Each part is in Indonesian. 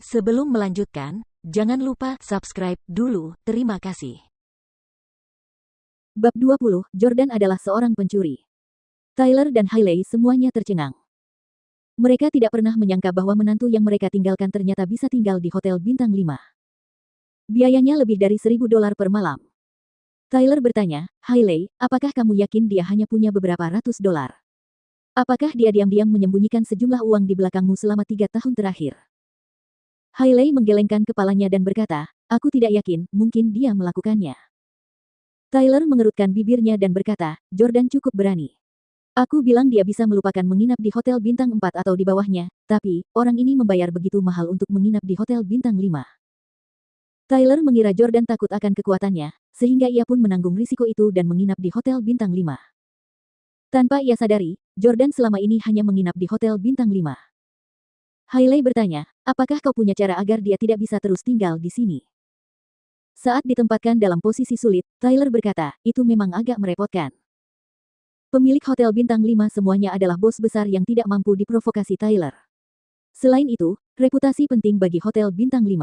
Sebelum melanjutkan, jangan lupa subscribe dulu, terima kasih. Bab 20, Jordan adalah seorang pencuri. Tyler dan Hailey semuanya tercengang. Mereka tidak pernah menyangka bahwa menantu yang mereka tinggalkan ternyata bisa tinggal di hotel bintang 5. Biayanya lebih dari $1.000 per malam. Tyler bertanya, Hailey, apakah kamu yakin dia hanya punya beberapa ratus dolar? Apakah dia diam-diam menyembunyikan sejumlah uang di belakangmu selama 3 tahun terakhir? Hailey menggelengkan kepalanya dan berkata, aku tidak yakin, mungkin dia melakukannya. Tyler mengerutkan bibirnya dan berkata, Jordan cukup berani. Aku bilang dia bisa melupakan menginap di hotel bintang 4 atau di bawahnya, tapi, orang ini membayar begitu mahal untuk menginap di hotel bintang 5. Tyler mengira Jordan takut akan kekuatannya, sehingga ia pun menanggung risiko itu dan menginap di hotel bintang 5. Tanpa ia sadari, Jordan selama ini hanya menginap di hotel bintang 5. Hailey bertanya, apakah kau punya cara agar dia tidak bisa terus tinggal di sini? Saat ditempatkan dalam posisi sulit, Tyler berkata, itu memang agak merepotkan. Pemilik hotel bintang 5 semuanya adalah bos besar yang tidak mampu diprovokasi Tyler. Selain itu, reputasi penting bagi hotel bintang 5.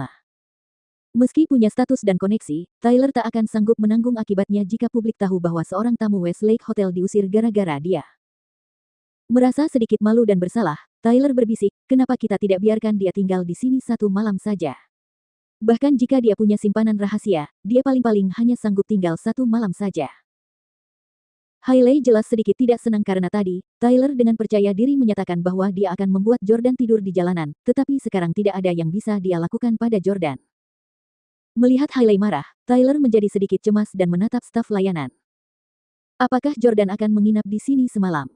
Meski punya status dan koneksi, Tyler tak akan sanggup menanggung akibatnya jika publik tahu bahwa seorang tamu Westlake Hotel diusir gara-gara dia. Merasa sedikit malu dan bersalah, Tyler berbisik, kenapa kita tidak biarkan dia tinggal di sini 1 malam saja? Bahkan jika dia punya simpanan rahasia, dia paling-paling hanya sanggup tinggal 1 malam saja. Hailey jelas sedikit tidak senang karena tadi, Tyler dengan percaya diri menyatakan bahwa dia akan membuat Jordan tidur di jalanan, tetapi sekarang tidak ada yang bisa dia lakukan pada Jordan. Melihat Hailey marah, Tyler menjadi sedikit cemas dan menatap staf layanan. Apakah Jordan akan menginap di sini semalam?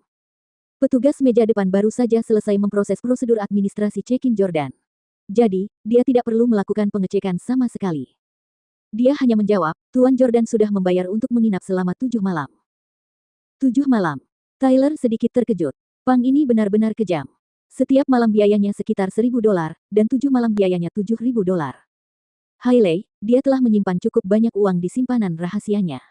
Petugas meja depan baru saja selesai memproses prosedur administrasi check-in Jordan. Jadi, dia tidak perlu melakukan pengecekan sama sekali. Dia hanya menjawab, Tuan Jordan sudah membayar untuk menginap selama 7 malam. 7 malam. Tyler sedikit terkejut. Pang ini benar-benar kejam. Setiap malam biayanya sekitar $1.000, dan 7 malam biayanya $7.000. Hailey, dia telah menyimpan cukup banyak uang di simpanan rahasianya.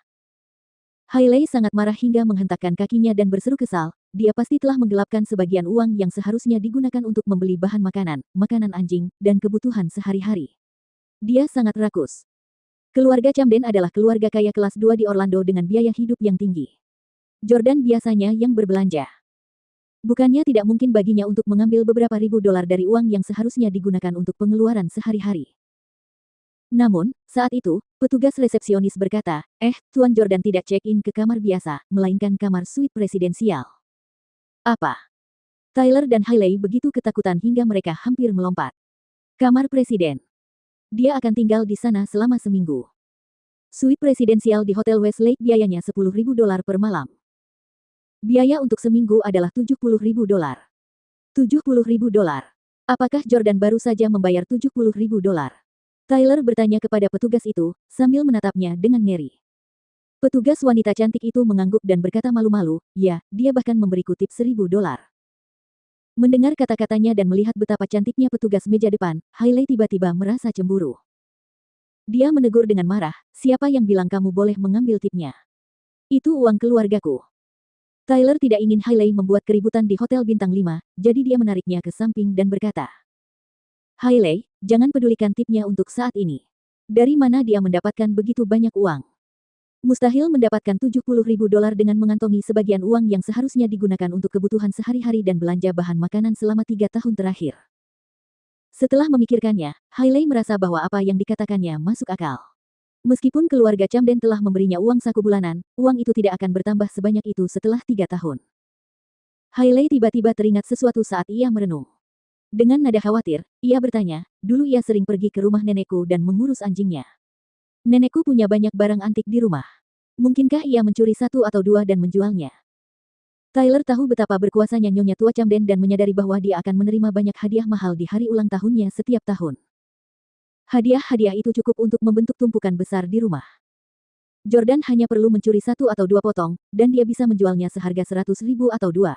Hailey sangat marah hingga menghentakkan kakinya dan berseru kesal, dia pasti telah menggelapkan sebagian uang yang seharusnya digunakan untuk membeli bahan makanan, makanan anjing, dan kebutuhan sehari-hari. Dia sangat rakus. Keluarga Camden adalah keluarga kaya kelas 2 di Orlando dengan biaya hidup yang tinggi. Jordan biasanya yang berbelanja. Bukannya tidak mungkin baginya untuk mengambil beberapa ribu dolar dari uang yang seharusnya digunakan untuk pengeluaran sehari-hari. Namun, saat itu, petugas resepsionis berkata, Tuan Jordan tidak check-in ke kamar biasa, melainkan kamar suite presidensial. Apa? Tyler dan Hailey begitu ketakutan hingga mereka hampir melompat. Kamar presiden. Dia akan tinggal di sana selama seminggu. Suite presidensial di Hotel Westlake biayanya $10.000 per malam. Biaya untuk seminggu adalah $70.000. $70.000. Apakah Jordan baru saja membayar $70.000? Tyler bertanya kepada petugas itu, sambil menatapnya dengan ngeri. Petugas wanita cantik itu mengangguk dan berkata malu-malu, ya, dia bahkan memberiku tips $1.000. Mendengar kata-katanya dan melihat betapa cantiknya petugas meja depan, Hailey tiba-tiba merasa cemburu. Dia menegur dengan marah, siapa yang bilang kamu boleh mengambil tipnya? Itu uang keluargaku. Tyler tidak ingin Hailey membuat keributan di Hotel Bintang 5, jadi dia menariknya ke samping dan berkata, Hailey, jangan pedulikan tipnya untuk saat ini. Dari mana dia mendapatkan begitu banyak uang? Mustahil mendapatkan $70.000 dengan mengantongi sebagian uang yang seharusnya digunakan untuk kebutuhan sehari-hari dan belanja bahan makanan selama 3 tahun terakhir. Setelah memikirkannya, Hailey merasa bahwa apa yang dikatakannya masuk akal. Meskipun keluarga Camden telah memberinya uang saku bulanan, uang itu tidak akan bertambah sebanyak itu setelah 3 tahun. Hailey tiba-tiba teringat sesuatu saat ia merenung. Dengan nada khawatir, ia bertanya, dulu ia sering pergi ke rumah nenekku dan mengurus anjingnya. Nenekku punya banyak barang antik di rumah. Mungkinkah ia mencuri 1 atau 2 dan menjualnya? Tyler tahu betapa berkuasanya Nyonya Tua Camden dan menyadari bahwa dia akan menerima banyak hadiah mahal di hari ulang tahunnya setiap tahun. Hadiah-hadiah itu cukup untuk membentuk tumpukan besar di rumah. Jordan hanya perlu mencuri 1 atau 2 potong, dan dia bisa menjualnya seharga 100.000 atau 2.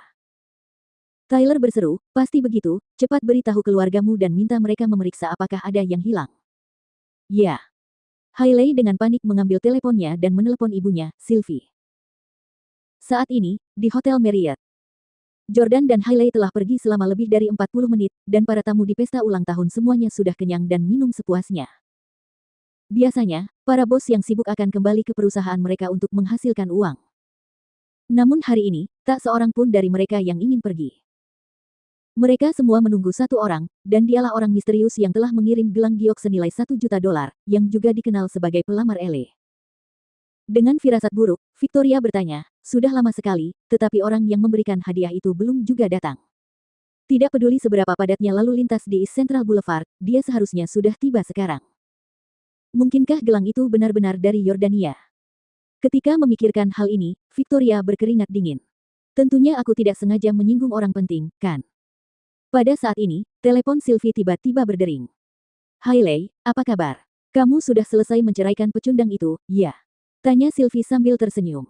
Tyler berseru, pasti begitu, cepat beritahu keluargamu dan minta mereka memeriksa apakah ada yang hilang. Ya. Hailey dengan panik mengambil teleponnya dan menelepon ibunya, Sylvie. Saat ini, di Hotel Marriott. Jordan dan Hailey telah pergi selama lebih dari 40 menit, dan para tamu di pesta ulang tahun semuanya sudah kenyang dan minum sepuasnya. Biasanya, para bos yang sibuk akan kembali ke perusahaan mereka untuk menghasilkan uang. Namun hari ini, tak seorang pun dari mereka yang ingin pergi. Mereka semua menunggu satu orang, dan dialah orang misterius yang telah mengirim gelang giok senilai $1 juta, yang juga dikenal sebagai pelamar Ele. Dengan firasat buruk, Victoria bertanya, sudah lama sekali, tetapi orang yang memberikan hadiah itu belum juga datang. Tidak peduli seberapa padatnya lalu lintas di East Central Boulevard, dia seharusnya sudah tiba sekarang. Mungkinkah gelang itu benar-benar dari Yordania? Ketika memikirkan hal ini, Victoria berkeringat dingin. Tentunya aku tidak sengaja menyinggung orang penting, kan? Pada saat ini, telepon Sylvie tiba-tiba berdering. Hailey, apa kabar? Kamu sudah selesai menceraikan pecundang itu, ya? Tanya Sylvie sambil tersenyum.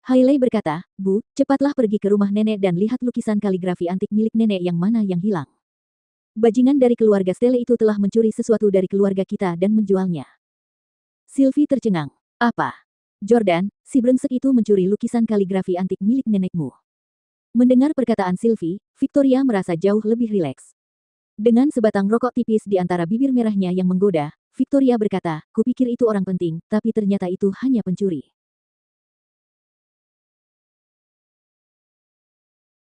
Hailey berkata, Bu, cepatlah pergi ke rumah nenek dan lihat lukisan kaligrafi antik milik nenek yang mana yang hilang. Bajingan dari keluarga Stelle itu telah mencuri sesuatu dari keluarga kita dan menjualnya. Sylvie tercengang. Apa? Jordan, si brengsek itu mencuri lukisan kaligrafi antik milik nenekmu. Mendengar perkataan Sylvie, Victoria merasa jauh lebih rileks. Dengan sebatang rokok tipis di antara bibir merahnya yang menggoda, Victoria berkata, kupikir itu orang penting, tapi ternyata itu hanya pencuri.